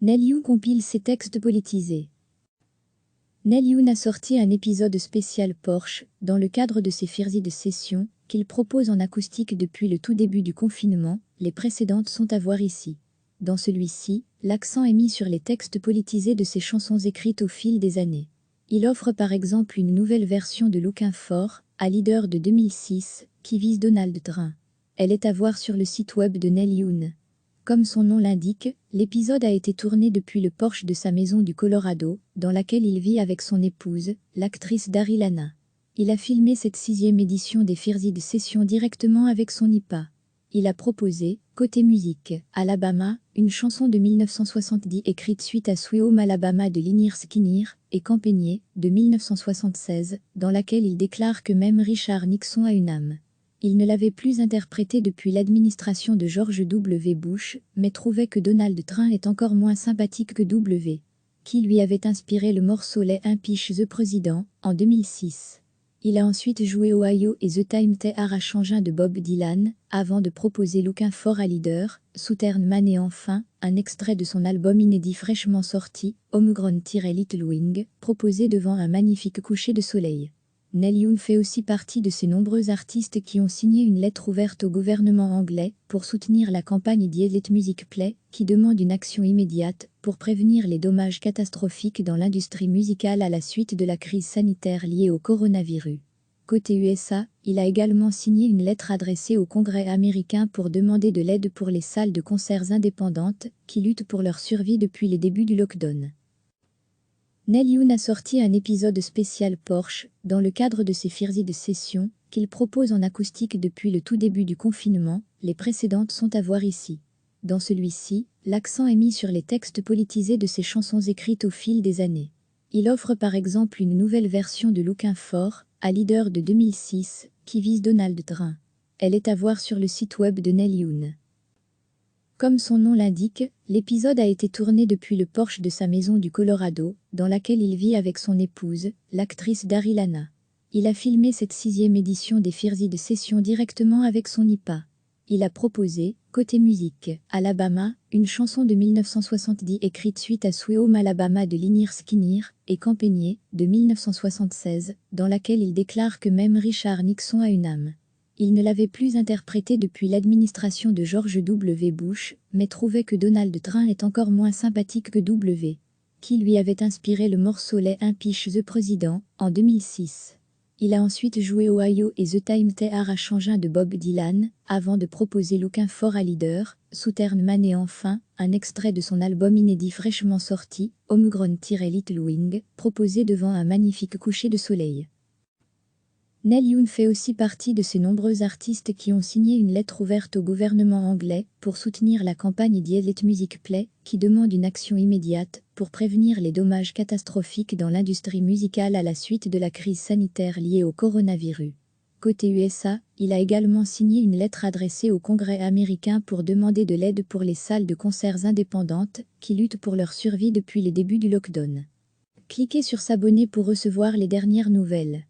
Neil Yoon compile ses textes politisés. Neil Yoon a sorti un épisode spécial Porsche dans le cadre de ses Firzi de session qu'il propose en acoustique depuis le tout début du confinement. Les précédentes sont à voir ici. Dans celui-ci, l'accent est mis sur les textes politisés de ses chansons écrites au fil des années. Il offre par exemple une nouvelle version de Looking For A Leader de 2006 qui vise Donald Trump. Elle est à voir sur le site web de Neil Yoon. Comme son nom l'indique, l'épisode a été tourné depuis le porche de sa maison du Colorado, dans laquelle il vit avec son épouse, l'actrice Daryl Hannah. Il a filmé cette 6e édition des Firzi de session directement avec son IPA. Il a proposé, côté musique, Alabama, une chanson de 1970 écrite suite à Sweet Home Alabama de Lynyrd Skynyrd, et Campaigner, de 1976, dans laquelle il déclare que même Richard Nixon a une âme. Il ne l'avait plus interprété depuis l'administration de George W. Bush, mais trouvait que Donald Trump est encore moins sympathique que W. Qui lui avait inspiré le morceau Let Impeach the President, en 2006. Il a ensuite joué Ohio et The Time They Are a Changin' de Bob Dylan, avant de proposer Looking For A Leader, Southern Man et enfin, un extrait de son album inédit fraîchement sorti, Homegrown-Little Wing, proposé devant un magnifique coucher de soleil. Neil Yoon fait aussi partie de ces nombreux artistes qui ont signé une lettre ouverte au gouvernement anglais pour soutenir la campagne The Let Music Play, qui demande une action immédiate pour prévenir les dommages catastrophiques dans l'industrie musicale à la suite de la crise sanitaire liée au coronavirus. Côté USA, il a également signé une lettre adressée au Congrès américain pour demander de l'aide pour les salles de concerts indépendantes qui luttent pour leur survie depuis les débuts du lockdown. Neil Yoon a sorti un épisode spécial Porsche dans le cadre de ses Firzi de session qu'il propose en acoustique depuis le tout début du confinement. Les précédentes sont à voir ici. Dans celui-ci, l'accent est mis sur les textes politisés de ses chansons écrites au fil des années. Il offre par exemple une nouvelle version de Looking For A Leader de 2006 qui vise Donald Trump. Elle est à voir sur le site web de Neil Yoon. Comme son nom l'indique, l'épisode a été tourné depuis le porche de sa maison du Colorado, dans laquelle il vit avec son épouse, l'actrice Daryl Hannah. Il a filmé cette 6e édition des Firzi de session directement avec son IPA. Il a proposé, côté musique, Alabama, une chanson de 1970 écrite suite à Sweet Home Alabama de Lynyrd Skynyrd, et Campaigner, de 1976, dans laquelle il déclare que même Richard Nixon a une âme. Il ne l'avait plus interprété depuis l'administration de George W. Bush, mais trouvait que Donald Trump est encore moins sympathique que W. Qui lui avait inspiré le morceau Let Impeach the President, en 2006. Il a ensuite joué Ohio et The Time They Are a Changin' de Bob Dylan, avant de proposer Looking For A Leader, Southern Man et enfin, un extrait de son album inédit fraîchement sorti, Homegrown-Little Wing, proposé devant un magnifique coucher de soleil. Neil Yoon fait aussi partie de ces nombreux artistes qui ont signé une lettre ouverte au gouvernement anglais pour soutenir la campagne The Let Music Play, qui demande une action immédiate pour prévenir les dommages catastrophiques dans l'industrie musicale à la suite de la crise sanitaire liée au coronavirus. Côté USA, il a également signé une lettre adressée au Congrès américain pour demander de l'aide pour les salles de concerts indépendantes qui luttent pour leur survie depuis les débuts du lockdown. Cliquez sur s'abonner pour recevoir les dernières nouvelles.